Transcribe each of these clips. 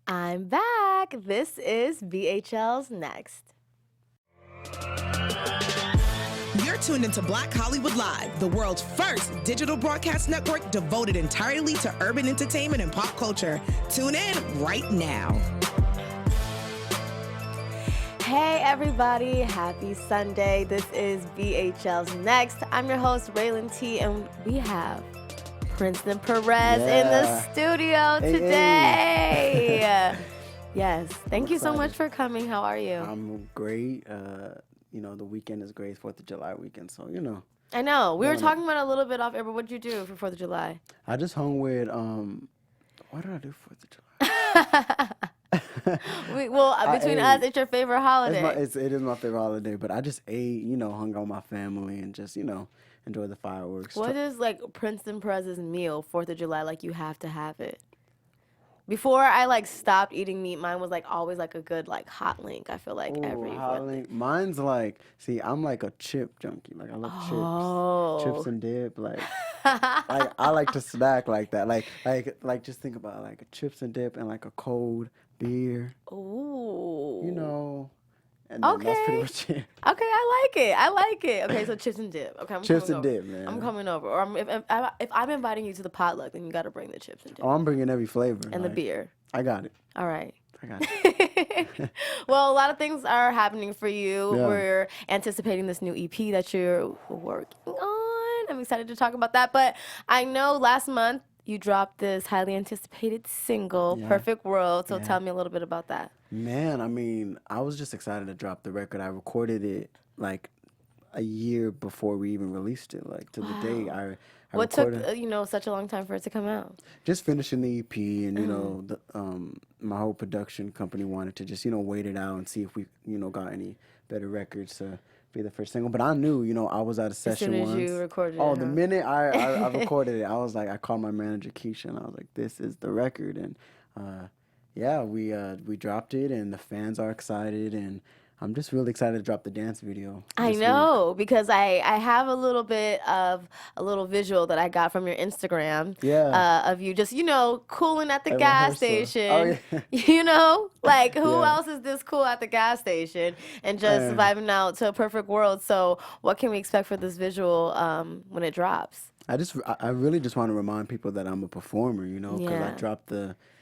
I'm back. This is BHL's Next. You're tuned into Black Hollywood Live, the world's first digital broadcast network devoted entirely to urban entertainment and pop culture. Tune in right now. Hey everybody, happy Sunday. This is BHL's Next. I'm your host, Rhelin T, and we have Princeton Perez in the studio today. Yes, thank you so much for coming. How are you? I'm great. The weekend is great, 4th of July weekend, so, I know. We were talking about it a little bit off air, but what did you do for 4th of July? I just hung with, what did I do 4th of July? Between us, it's your favorite holiday. It is my favorite holiday, but I just ate, hung out with my family and just, enjoy the fireworks. What is, Princeton Perez's meal, 4th of July? You have to have it. Before I stopped eating meat, mine was always a good hot link. I feel like every hot link. Mine's I'm a chip junkie. I love chips and dip. I like to snack like that. Just think about a chips and dip and a cold beer. Ooh. And then that's pretty much it. Okay, I like it. Okay, so chips and dip. Okay, chips and dip, man. I'm coming over. Or if I'm inviting you to the potluck, then you got to bring the chips and dip. Oh, I'm bringing every flavor. And the beer. I got it. All right. I got it. Well, a lot of things are happening for you. Yeah. We're anticipating this new EP that you're working on. I'm excited to talk about that. But I know last month you dropped this highly anticipated single, Perfect World. So tell me a little bit about that. Man, I was just excited to drop the record. I recorded it a year before we even released it. To the day I what recorded. Took such a long time for it to come out? Just finishing the EP, and my whole production company wanted to just wait it out and see if we got any better records to be the first single. But I knew I was at a session once. As soon as you recorded it. The minute I recorded it, I was I called my manager Keisha and I was like, this is the record. And we dropped it and the fans are excited, and I'm just really excited to drop the dance video. I know, because I have a little bit of a little visual that I got from your Instagram of you just, cooling at the gas station. Oh, yeah. Who else is this cool at the gas station and just vibing out to a perfect world. So what can we expect for this visual when it drops? I really just want to remind people that I'm a performer, because I dropped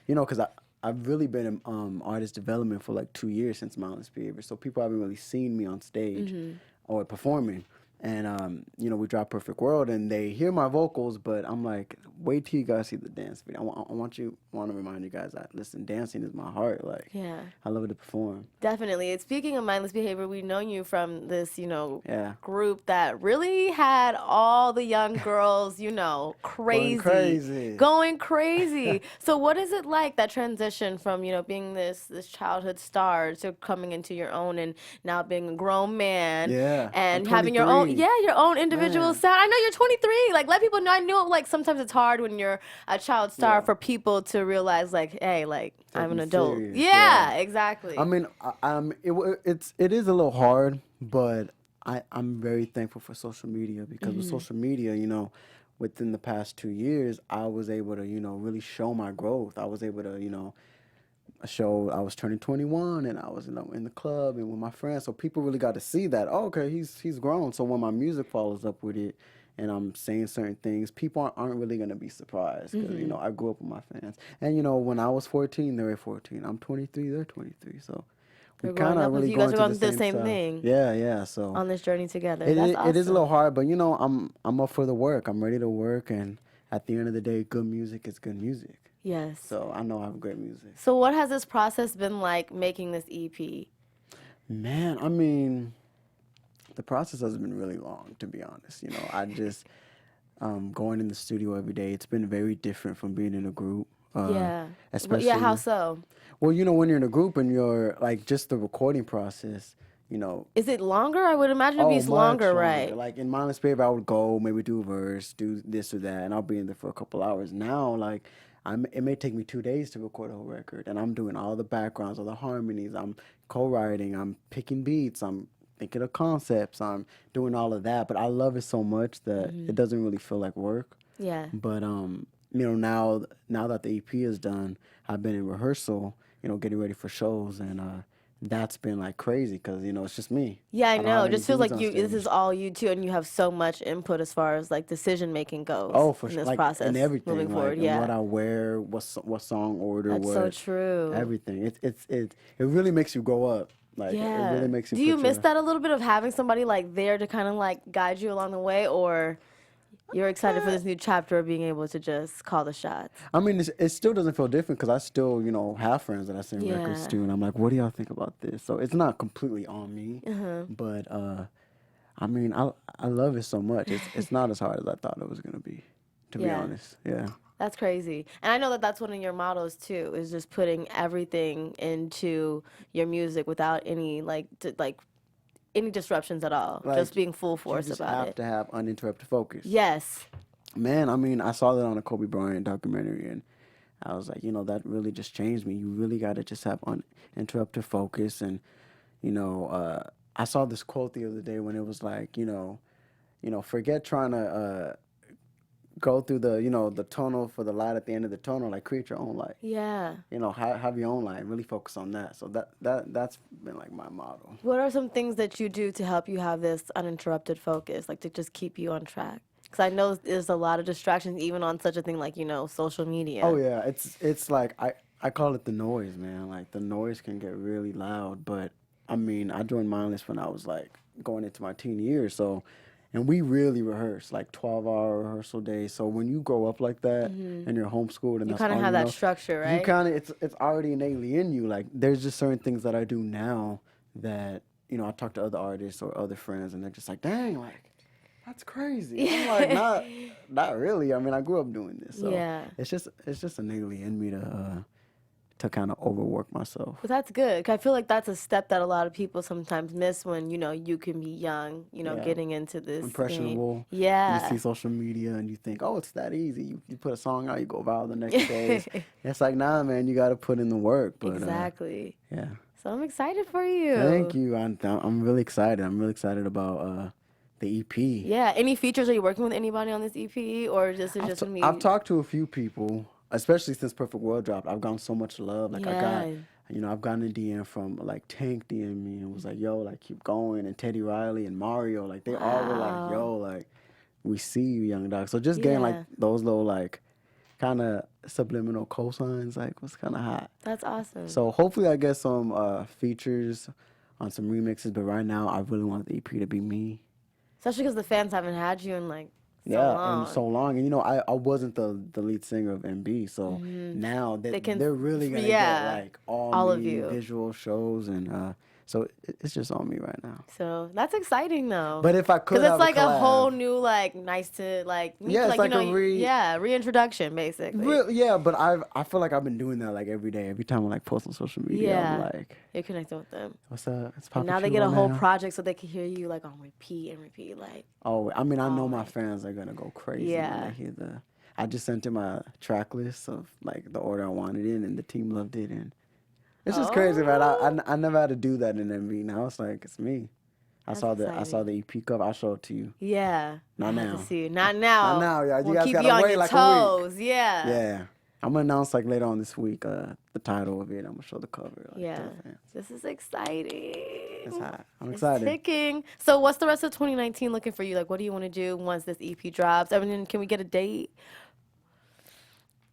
because I've really been in artist development for 2 years since Mindless Behavior. So people haven't really seen me on stage or performing. And, we dropped Perfect World and they hear my vocals, but I'm like, wait till you guys see the dance video. I want to remind you guys that, listen, dancing is my heart. I love it to perform. Definitely. And speaking of Mindless Behavior, we've known you from this, group that really had all the young girls, crazy. Going crazy. So what is it like, that transition from, being this childhood star to coming into your own and now being a grown man and having your own individual sound? I know you're 23. Let people know. I know sometimes it's hard when you're a child star for people to realize hey, I'm an adult. Serious. Yeah, exactly. I mean, it is a little hard, but I'm very thankful for social media because with social media, within the past 2 years, I was able to, really show my growth. I was able to, show I was turning 21 and I was in the club and with my friends. So people really got to see that, okay, he's grown. So when my music follows up with it and I'm saying certain things, people aren't really going to be surprised because, I grew up with my fans. And, when I was 14, they were 14. I'm 23, they're 23. So we kind of really you guys are going through the same thing. Yeah. So on this journey together. It That's awesome. It is a little hard, but, I'm up for the work. I'm ready to work. And at the end of the day, good music is good music. Yes. So I know I have great music. So what has this process been like making this EP? Man, the process has been really long, to be honest. I just going in the studio every day. It's been very different from being in a group. Especially. Yeah, how so? Well, when you're in a group and you're just the recording process. Is it longer? I would imagine it'd be longer, right? In Mindless Behavior, I would go, maybe do a verse, do this or that, and I'll be in there for a couple hours. Now, it may take me 2 days to record a whole record, and I'm doing all the backgrounds, all the harmonies. I'm co-writing. I'm picking beats. I'm thinking of concepts. I'm doing all of that. But I love it so much that it doesn't really feel like work. Yeah. But now that the EP is done, I've been in rehearsal, getting ready for shows, and that's been like crazy because it's just me. Yeah, I know. It just feels like this is all you too, and you have so much input as far as like decision making goes. Oh, for in sure. this process, and everything, moving forward. and what I wear, what song order, that's so true. Everything. It really makes you grow up. Like, it really makes you. Do you miss that a little bit of having somebody like there to kind of like guide you along the way, or you're excited for this new chapter of being able to just call the shots? I mean, it still doesn't feel different because I still, have friends that I send records to, and I'm like, what do y'all think about this? So it's not completely on me, but I mean, I love it so much. It's not as hard as I thought it was gonna be, to be honest. Yeah. That's crazy. And I know that that's one of your mottos too, is just putting everything into your music without any any disruptions at all. Just being full force about it. You just have to have uninterrupted focus. Yes. Man, I mean, I saw that on a Kobe Bryant documentary, and I was like, that really just changed me. You really got to just have uninterrupted focus. And, I saw this quote the other day when it was like, forget trying to go through the tunnel for the light at the end of the tunnel, like create your own light. Yeah. Have your own light, really focus on that. So that's been like my motto. What are some things that you do to help you have this uninterrupted focus, like to just keep you on track? Because I know there's a lot of distractions even on such a thing like, social media. Oh yeah, it's like I call it the noise, man. Like the noise can get really loud, but I mean, I joined Mindless when I was like going into my teen years, and we really rehearse, like 12-hour rehearsal days. So when you grow up like that and you're homeschooled and you kind of have that structure, right? You kind of, it's already innately in you. Like there's just certain things that I do now that, I talk to other artists or other friends and they're just like, dang, like, that's crazy. I'm like, not really. I mean, I grew up doing this. So it's just innately in me to kind of overwork myself. But that's good. 'Cause I feel like that's a step that a lot of people sometimes miss when, you can be young, getting into this impressionable. Game. Yeah. You see social media and you think, oh, it's that easy. You put a song out, you go viral the next day. It's like, nah, man, you got to put in the work. But, exactly. Yeah. So I'm excited for you. Thank you. I'm really excited. I'm really excited about the EP. Yeah. Any features? Are you working with anybody on this EP, or just me? I've talked to a few people. Especially since Perfect World dropped, I've gotten so much love. Like I've gotten a DM from like Tank DM me and was like, yo, like keep going. And Teddy Riley and Mario, like they all were like, yo, like we see you, young dog. So just getting like those little like kind of subliminal cosigns like was kind of hot. That's awesome. So hopefully I get some features on some remixes. But right now I really want the EP to be me. Especially because the fans haven't had you in like and so long. And I wasn't the lead singer of MB, so now they're really gonna get like all of you visual shows, and so it's just on me right now. So that's exciting though. But if I could, because it's like a whole new like nice to like meet, it's like a reintroduction basically. But I feel like I've been doing that like every day. Every time I like post on social media, I'm like, you're connecting with them. What's up? It's popping. Now they get a whole project so they can hear you like on repeat and repeat. Like, oh, I mean, I know my fans are gonna go crazy when they hear I just sent in my track list of like the order I wanted in, and the team loved it, and it's just crazy, man. I never had to do that in MV. Now it's like it's me. I saw the EP cover. I'll show it to you. Yeah. Not now. To see you. Not now. Not now, y'all. You guys gotta wait your like toes. a week. Yeah. Yeah. I'm gonna announce like later on this week the title of it. I'm gonna show the cover. Like, this is exciting. It's hot. I'm excited. It's ticking. So what's the rest of 2019 looking for you? Like, what do you want to do once this EP drops? I mean, can we get a date?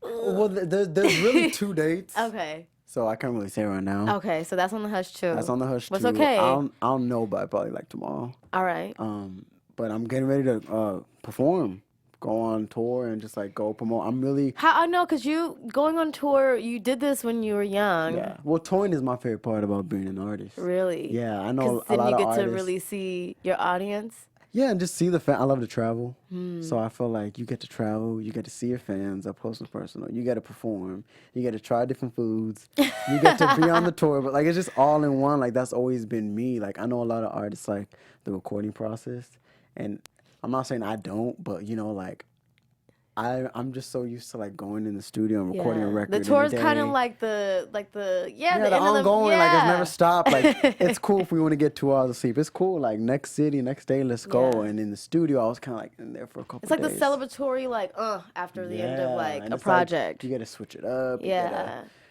Well, there's really 2 dates. Okay. So I can't really say right now. Okay, so that's on the hush too. That's on the hush too. What's okay? I'll know by probably like tomorrow. All right. But I'm getting ready to perform, go on tour, and just like go promote. I'm really. How I know, cause you going on tour, you did this when you were young. Yeah. Well, touring is my favorite part about being an artist. Really? Yeah, I know a lot of artists. Then you get to really see your audience. Yeah, and just see the I love to travel. So I feel like you get to travel, you get to see your fans up close and personal. You get to perform, you get to try different foods, you get to be on the tour. But like it's just all in one. Like that's always been me. Like I know a lot of artists like the recording process, and I'm not saying I don't, but like I'm just so used to like going in the studio and recording a record. The tour is kind of like the ongoing, like it's never stopped. Like it's cool if we want to get 2 hours of sleep. It's cool. Like next city, next day, let's go. And in the studio, I was kind of like in there for a couple. It's like days. the celebratory, like after the end of like a project. Like, you got to switch it up. You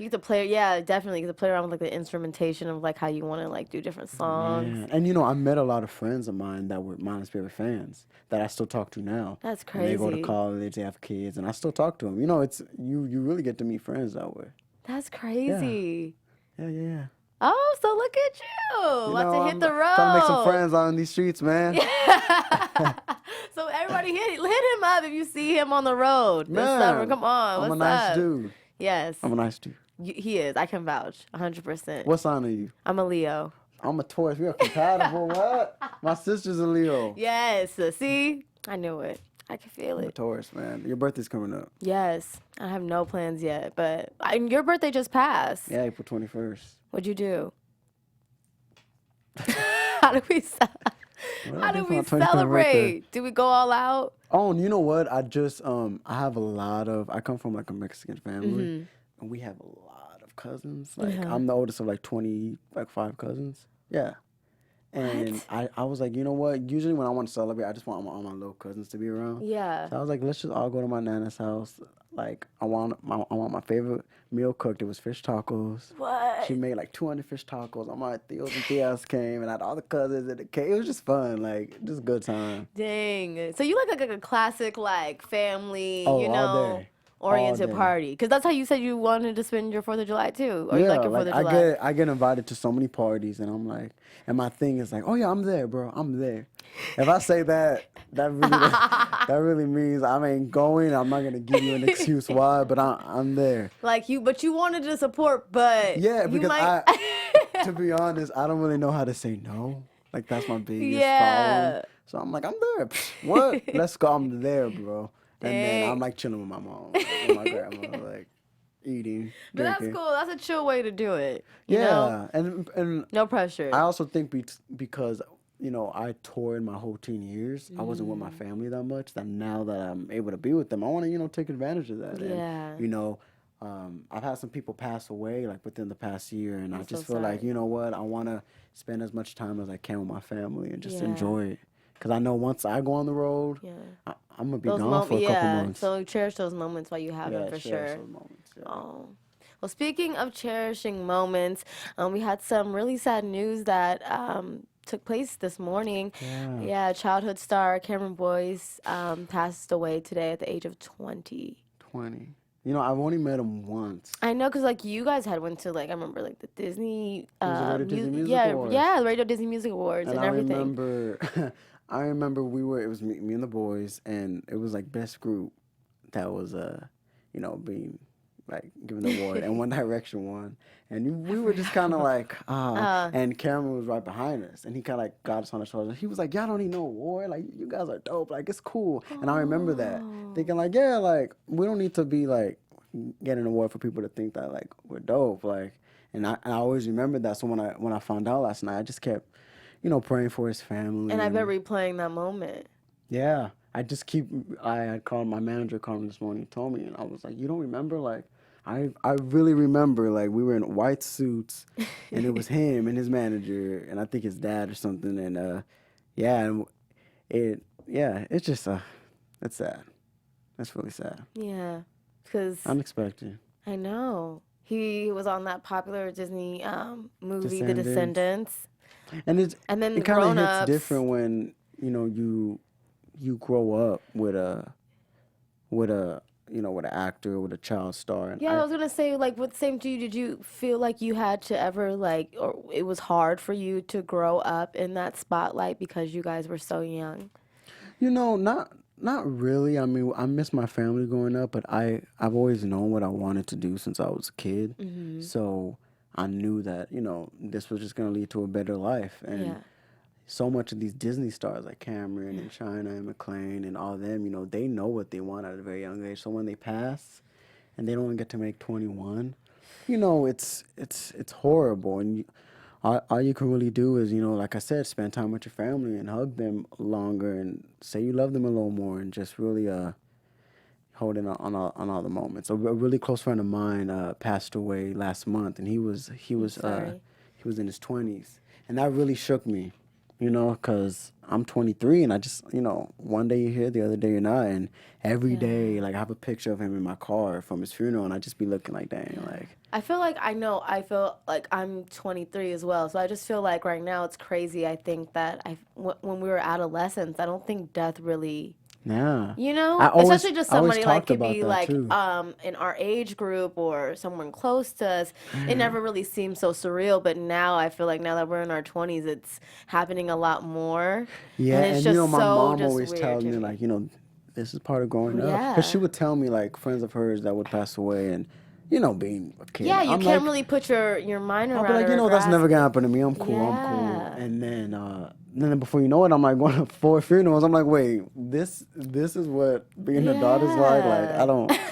get to play. Yeah, definitely. You get to play around with like the instrumentation of like how you want to like do different songs. Yeah. And I met a lot of friends of mine that were Mindless Behavior fans that I still talk to now. That's crazy. And they go to college, they have kids, and I still talk to them. It's you really get to meet friends that way. That's crazy. Yeah. Oh, so look at you. About to hit the road. Trying to make some friends on these streets, man. So everybody hit him up if you see him on the road this summer. Come on. I'm a nice dude. Yes. I'm a nice dude. He is. I can vouch 100%. What sign are you? I'm a Leo. I'm a Taurus. We are compatible. What? My sister's a Leo. Yes. See? I knew it. I can feel it. I'm a Taurus, man. Your birthday's coming up. Yes. I have no plans yet, but your birthday just passed. Yeah, April 21st. What'd you do? How do we celebrate? Do we go all out? Oh, and you know what? I just I come from like a Mexican family, and we have a lot of cousins. Like I'm the oldest of like 25 cousins. Yeah. And I was like, you know what? Usually when I want to celebrate, I just want all my little cousins to be around. Yeah. So I was like, let's just all go to my nana's house. Like I want my favorite meal cooked. It was fish tacos. What? She made like 200 fish tacos. All my tios and tias came, and I had all the cousins and the cake. It was just fun, like just a good time. Dang. So you like a classic like family, all day. Oriented party, because that's how you said you wanted to spend your 4th of July too, or yeah, you like your 4th of July. I get invited to so many parties, and I'm like, and my thing is like, oh yeah, I'm there, bro, I'm there. If I say that really means I ain't going. I'm not gonna give you an excuse why, but I'm there. But you wanted to support, but yeah, because to be honest, I don't really know how to say no. Like that's my biggest problem. So I'm like, I'm there. What? Let's go. I'm there, bro. And then I'm like chilling with my mom and my grandma, like eating. But drinking. that's cool. That's a chill way to do it. You know? And no pressure. I also think because I toured my whole teen years, I wasn't with my family that much. That now that I'm able to be with them, I want to take advantage of that. Yeah. And, I've had some people pass away like within the past year, and I just feel like, you know what, I want to spend as much time as I can with my family and just enjoy it. Because I know once I go on the road, I'm going to be gone for a couple months. So cherish those moments while you have them, for sure. Those moments, Oh. Well, speaking of cherishing moments, we had some really sad news that took place this morning. Yeah, childhood star Cameron Boyce passed away today at the age of 20. 20. I've only met him once. I know, because, you guys had went to, I remember, the Disney... Disney Music Awards. Yeah, the Radio Disney Music Awards and everything. I remember it was me and the boys, and it was, best group that was, being, given the award. And One Direction won. And we were just kind of and Cameron was right behind us. And he kind of, got us on the shoulder. He was like, y'all don't need no award. You guys are dope. It's cool. And I remember that. Thinking, we don't need to be, getting an award for people to think that, we're dope. And I always remembered that. So when I found out last night, I just kept, praying for his family. And I bet replaying that moment. Yeah. I had called, my manager called me this morning, told me, and I was like, you don't remember? I really remember, we were in white suits, and it was him and his manager, and I think his dad or something, and, it's just, it's sad. That's really sad. Yeah, because... Unexpected. I know. He was on that popular Disney movie, The Descendants. And then it kind of hits different when, you grow up with an actor, with a child star. And I was gonna say, what same to you? Did you feel like you had to ever or it was hard for you to grow up in that spotlight because you guys were so young? Not really. I mean, I miss my family growing up, but I've always known what I wanted to do since I was a kid. Mm-hmm. So I knew that this was just gonna lead to a better life. And so much of these Disney stars like Cameron and China and McClane and all of them, they know what they want at a very young age. So when they pass and they don't get to make 21, it's horrible. And all you can really do is, like I said, spend time with your family and hug them longer and say you love them a little more and just really holding on all the moments. A really close friend of mine passed away last month, and he was in his 20s, and that really shook me, you know, because I'm 23, and I just, you know, one day you're here, the other day you're not, and every day, like, I have a picture of him in my car from his funeral, and I just be looking like, dang, like. I feel like I feel like I'm 23 as well, so I just feel like right now it's crazy. I think that when we were adolescents, I don't think death really. Yeah. You know, especially just somebody like could be like in our age group or someone close to us. It never really seemed so surreal, but now I feel like now that we're in our 20s, it's happening a lot more. Yeah, and it's you know, my so mom always tells me like, you know, this is part of growing up. Because she would tell me like friends of hers that would pass away and. You know, being a kid. Yeah, you can't really put your mind around it. I'll be like, you know, that's never gonna happen to me. I'm cool. And then before you know it, I'm like going to 4 funerals. I'm like, wait, this is what being a daughter's like. Like,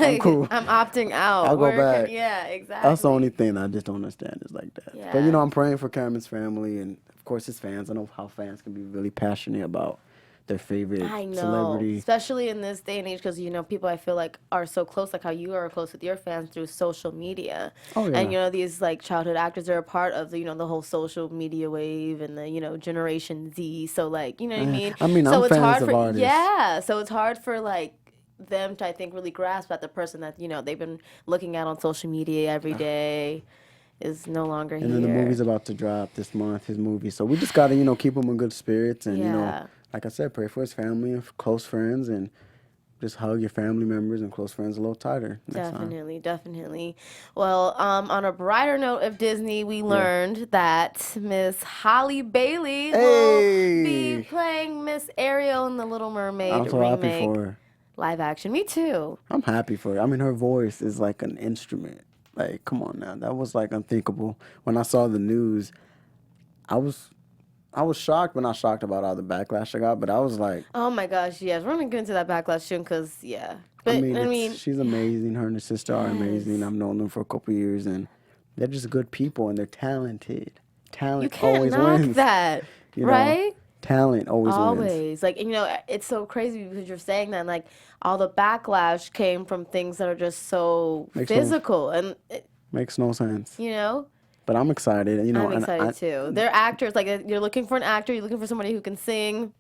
I'm cool. I'm opting out. I'll go back. Yeah, exactly. That's the only thing I just don't understand is like that. Yeah. But you know, I'm praying for Cameron's family and of course his fans. I know how fans can be really passionate about their favorite celebrity. Especially in this day and age, because, you know, people I feel like are so close, like how you are close with your fans through social media. Oh, yeah. And, you know, these, like, childhood actors are a part of, the, you know, the whole social media wave and the, you know, Generation Z. So, like, you know what I mean? I mean, so I'm fans of artists. Yeah, so it's hard for, like, them to, I think, really grasp that the person that, you know, they've been looking at on social media every day is no longer here. And then the movie's about to drop this month, his movie. So we just got to, you know, keep him in good spirits and, you know, like I said, pray for his family and close friends and just hug your family members and close friends a little tighter. Definitely. Well, on a brighter note of Disney, we learned that Miss Halle Bailey will be playing Miss Ariel in the Little Mermaid remake. I'm so happy for her. Live action. Me too. I'm happy for her. I mean, her voice is like an instrument. Like, come on now. That was like unthinkable. When I saw the news, I was shocked, but not shocked about all the backlash I got, but I was like... Oh, my gosh, yes. We're going to get into that backlash soon because, But, I mean, she's amazing. Her and her sister are amazing. I've known them for a couple of years, and they're just good people, and they're talented. Talent always wins. You can't knock that, right? Talent always wins. Like, you know, it's so crazy because you're saying that, and, like, all the backlash came from things that are just so physical. Makes no sense. You know? But I'm excited. You know, I'm excited too. They're actors. Like, you're looking for an actor. You're looking for somebody who can sing.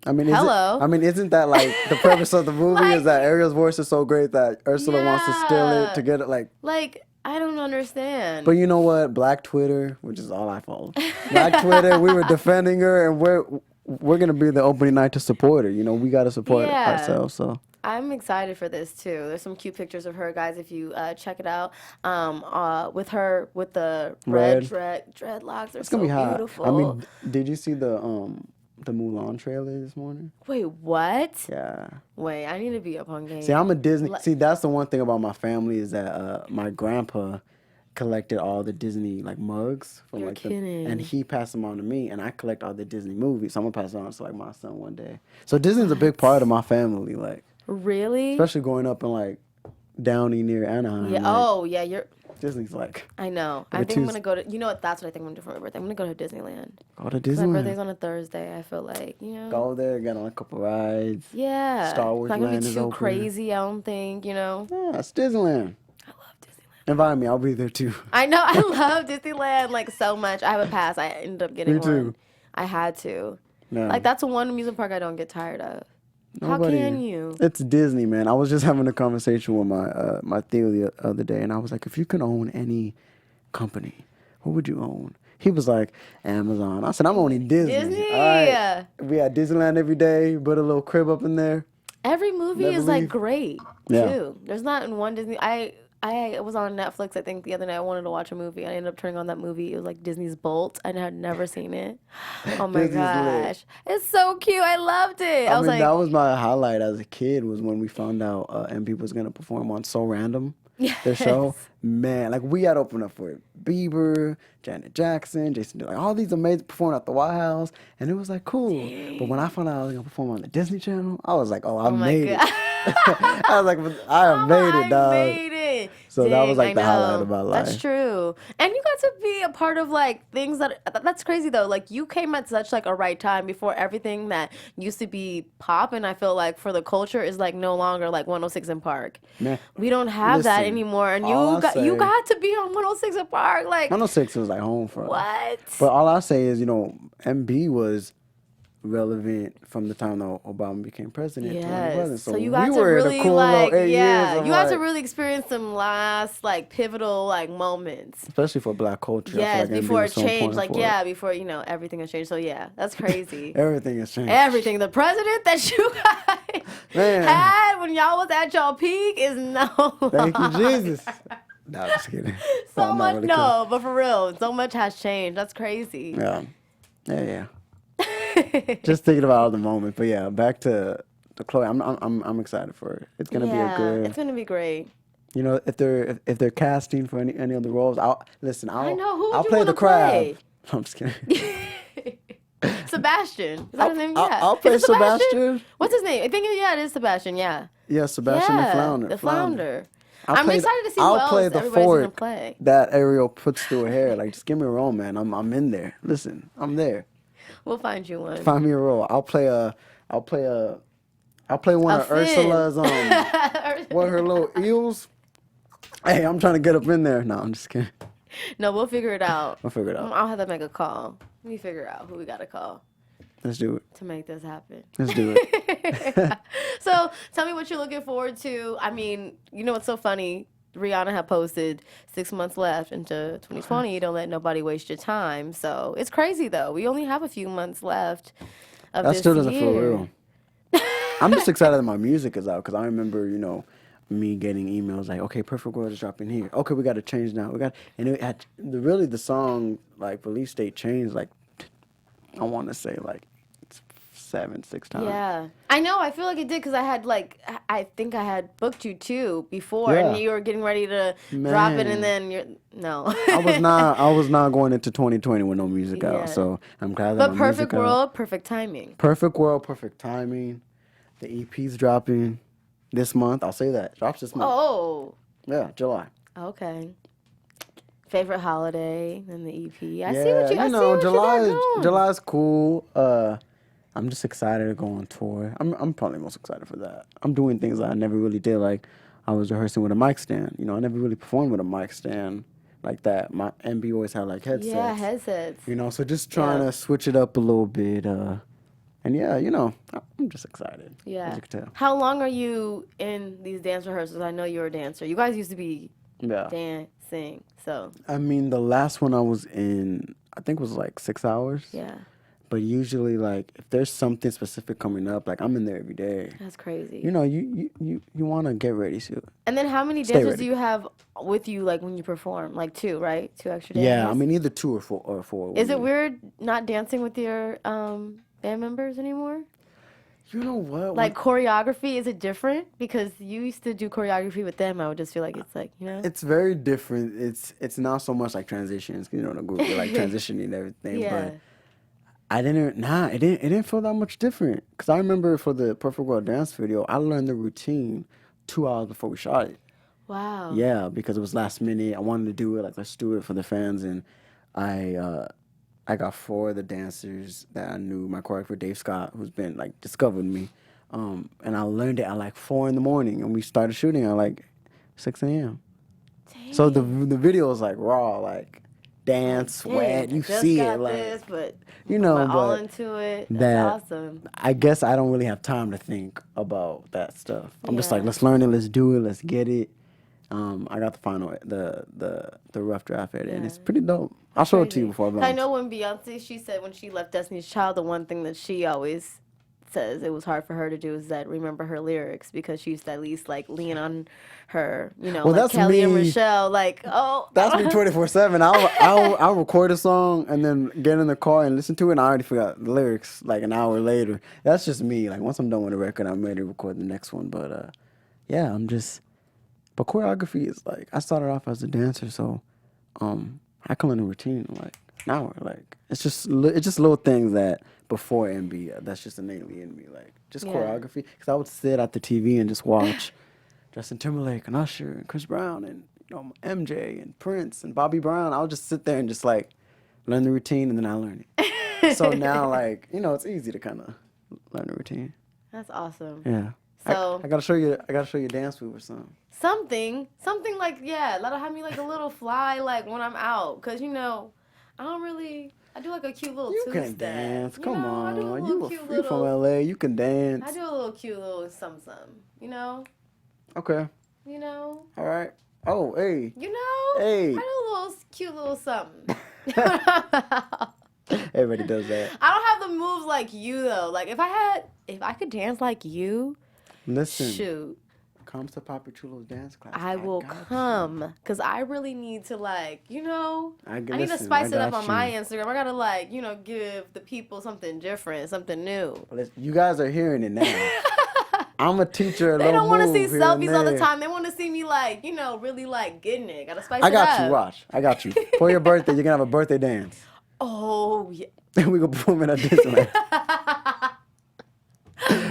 I mean, isn't that like the purpose of the movie? Is that Ariel's voice is so great that Ursula wants to steal it to get it? Like, I don't understand. But you know what? Black Twitter, which is all I follow. Black Twitter, we were defending her, and we're gonna be the opening night to support her. You know, we got to support ourselves. So. I'm excited for this too. There's some cute pictures of her, guys. If you check it out, with her with the red dreadlocks, they're so beautiful. I mean, did you see the Mulan trailer this morning? Wait, what? Yeah. Wait, I need to be up on game. See, I'm a Disney. See, that's the one thing about my family is that my grandpa collected all the Disney like mugs from and he passed them on to me, and I collect all the Disney movies. So I'm gonna pass it on to like my son one day. So Disney's a big part of my family, like. Really? Especially growing up in like Downey near Anaheim. Yeah. Like, you're. Disney's like. I know. I think I'm gonna go to. You know what? That's what I think I'm gonna do for my birthday. I'm gonna go to Disneyland. Go to Disneyland. My birthday's on a Thursday. I feel like Go there, get on a couple rides. Yeah. Star Wars Land is open. It's not gonna be too crazy. I don't think. Yeah, it's Disneyland. I love Disneyland. Invite me. I'll be there too. I know. I love Disneyland like so much. I have a pass. I ended up getting one. Me too. I had to. Yeah. Like that's one amusement park I don't get tired of. Nobody. How can you? It's Disney, man. I was just having a conversation with my Theo the other day, and I was like, if you could own any company, what would you own? He was like, Amazon. I said, I'm owning Disney. Disney. All right. We at Disneyland every day, put a little crib up in there. Every movie is like great, too. There's not in one Disney. I was on Netflix, I think, the other night. I wanted to watch a movie. I ended up turning on that movie. It was like Disney's Bolt. I had never seen it. Oh, my gosh. It's so cute. I loved it. I was like, that was my highlight as a kid was when we found out MB was going to perform on So Random, their show. Man, like we had opened up for Bieber, Janet Jackson, Jason, like all these amazing performing at the White House. And it was like, cool. But when I found out I was going to perform on the Disney Channel, I was like, I made it. I was like, I made it, dog. So that was like the highlight of my life. That's true. And you got to be a part of like things that's crazy though. Like you came at such like a right time before everything that used to be pop, and I feel like for the culture is like no longer like 106 in Park. Man, we don't have that anymore. And you got to be on 106 in Park. Like 106 was like home for us. What? But all I say is, you know, MB was relevant from the time that Obama became president. Yes. So you got to really cool like, you got to really experience some last like pivotal like moments, especially for Black culture. Yes, like before it changed. Like before everything has changed. So that's crazy. Everything has changed. Everything. The president that you guys had when y'all was at y'all peak is no. Thank you, Jesus. No, just kidding. So much, really cool. But for real, so much has changed. That's crazy. Yeah. Just thinking about all the moments, but yeah, back to Chloe. I'm excited for it. It's gonna be a good. It's gonna be great. You know, if they're casting for any of the roles, I'll I'll play the crab. I'm just kidding. Sebastian. Is that his name? Yeah. I'll play Sebastian. What's his name? I think it is Sebastian. Yeah. Yeah, Sebastian the Flounder. The Flounder. I'm excited to see I'll play the fork play. that Ariel puts through her hair. Like, just give me a role, man. I'm in there. Listen, I'm there. We'll find you one. Find me a role. I'll play one of Ursula's one of her little eels. Hey, I'm trying to get up in there. No, I'm just kidding. No, we'll figure it out. I'll have to make a call. Let me figure out who we got to call. Let's do it. To make this happen. Let's do it. So tell me what you're looking forward to. I mean, you know what's so funny? Rihanna had posted 6 months left into 2020. Don't let nobody waste your time. So it's crazy, though. We only have a few months left of this year. That still doesn't feel real. I'm just excited that my music is out because I remember, you know, me getting emails like, okay, Perfect World is dropping here. Okay, we got to change now. And it had really the song like release date changed like I want to say like 6 times. Yeah, I know. I feel like it did because I think I had booked you too before, and you were getting ready to drop it, and then no. I was not going into 2020 with no music out, so I'm glad that. But Perfect World, perfect timing. Perfect World, perfect timing. The EP's dropping this month. I'll say that drops this month. Oh. Yeah, July. Okay. Favorite holiday and the EP. I see what you know. July's cool. I'm just excited to go on tour. I'm probably most excited for that. I'm doing things that I never really did. Like I was rehearsing with a mic stand. You know, I never really performed with a mic stand like that. My MB always had like headsets. Yeah, headsets. You know, so just trying to switch it up a little bit. And yeah, you know, I'm just excited. Yeah. As you can tell. How long are you in these dance rehearsals? I know you're a dancer. You guys used to be dancing. So. I mean, the last one I was in, I think was like 6 hours. Yeah. But usually, like, if there's something specific coming up, like, I'm in there every day. That's crazy. You know, you want to get ready to. And then how many dancers do you have with you, like, when you perform? Like 2, right? 2 extra days? Yeah, I mean, either 2 or 4. Is it weird not dancing with your band members anymore? You know what? Like choreography, is it different? Because you used to do choreography with them. I would just feel like it's like, you know? It's very different. It's not so much like transitions. You know, the group like transitioning and everything. Yeah. But it didn't feel that much different. Because I remember for the Perfect World dance video, I learned the routine 2 hours before we shot it. Wow. Yeah, because it was last minute. I wanted to do it. Like, let's do it for the fans. And I got 4 of the dancers that I knew. My choreographer, Dave Scott, who's been, like, discovered me. And I learned it at, like, 4 in the morning. And we started shooting at, like, 6 a.m. Dang. So the video is, like, raw, like, dance, sweat. You see it, like, this, but you know, but all into it. That's awesome. I guess I don't really have time to think about that stuff. I'm just like, let's learn it, let's do it, let's get it. I got the final, the rough draft edit, and it's pretty dope. I'll show it to you before I bounce. I know when Beyonce, she said when she left Destiny's Child, the one thing that she always says it was hard for her to do is that remember her lyrics because she used to at least like lean on her, you know, like Kelly and Michelle, like, oh. That's me 24/7. I'll record a song and then get in the car and listen to it and I already forgot the lyrics like an hour later. That's just me. Like once I'm done with the record, I'm ready to record the next one. But yeah, but choreography is like, I started off as a dancer, so I can learn a routine in like an hour. Like it's just little things that before MB, that's just innately in me. Like just choreography, because I would sit at the TV and just watch Justin Timberlake and Usher and Chris Brown and MJ and Prince and Bobby Brown. I'll just sit there and just like learn the routine, and then I learn it. So now, like, it's easy to kind of learn the routine. That's awesome. Yeah. So I gotta show you. I gotta show you a dance move or something. Something like that'll have me like a little fly like when I'm out, cause I don't really. I do like a cute little two-step. You can dance. Come on. You from LA. You can dance. I do a little cute little something. Okay. All right. Oh, hey. Hey. I do a little cute little something. Everybody does that. I don't have the moves like you though. Like if I could dance like you. Listen. Shoot. Come to Papa Chulo's dance class. I will come, because I really need to, like, I need to listen, spice it up on my Instagram. I gotta, like, give the people something different, something new. Listen, you guys are hearing it now. I'm a teacher. They don't want to see selfies all the time. They want to see me, like, really, like, getting it. Gotta spice it up. I got you. Watch. I got you. For your birthday, you're gonna have a birthday dance. Oh yeah. We gonna perform it at Disneyland.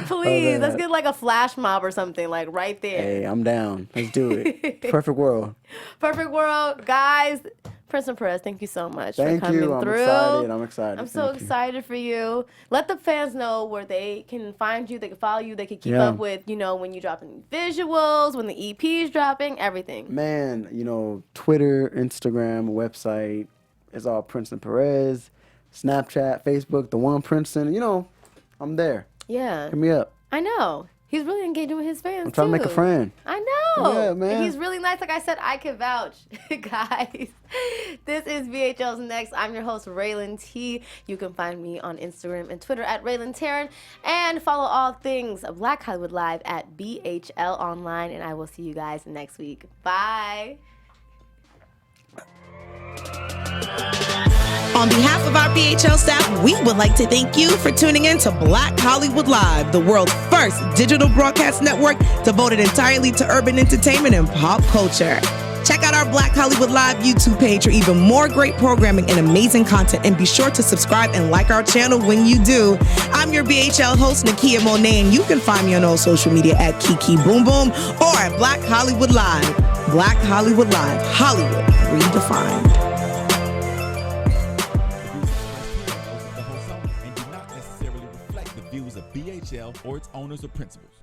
Please, let's get like a flash mob or something, like right there. Hey, I'm down. Let's do it. Perfect world. Perfect world. Guys, Princeton Perez, thank you so much for coming through. I'm excited. I'm so excited for you. Let the fans know where they can find you, they can follow you, they can keep up with, when you drop any visuals, when the EP is dropping, everything. Man, Twitter, Instagram, website, it's all Princeton Perez. Snapchat, Facebook, The One Princeton. I'm there. Yeah. Hit me up. I know. He's really engaging with his fans, I'm trying to make a friend. I know. Yeah, man. And he's really nice. Like I said, I can vouch. Guys, this is VHL's Next. I'm your host, Rhelin T. You can find me on Instagram and Twitter at Rhelin Taryn. And follow all things Black Hollywood Live at BHL Online. And I will see you guys next week. Bye. On behalf of our BHL staff, we would like to thank you for tuning in to Black Hollywood Live, the world's first digital broadcast network devoted entirely to urban entertainment and pop culture. Check out our Black Hollywood Live YouTube page for even more great programming and amazing content, and be sure to subscribe and like our channel when you do. I'm your BHL host, Nakia Monet, and you can find me on all social media at Kiki Boom Boom or at Black Hollywood Live. Black Hollywood Live, Hollywood redefined. And do not necessarily reflect the views of BHL or its owners or principals.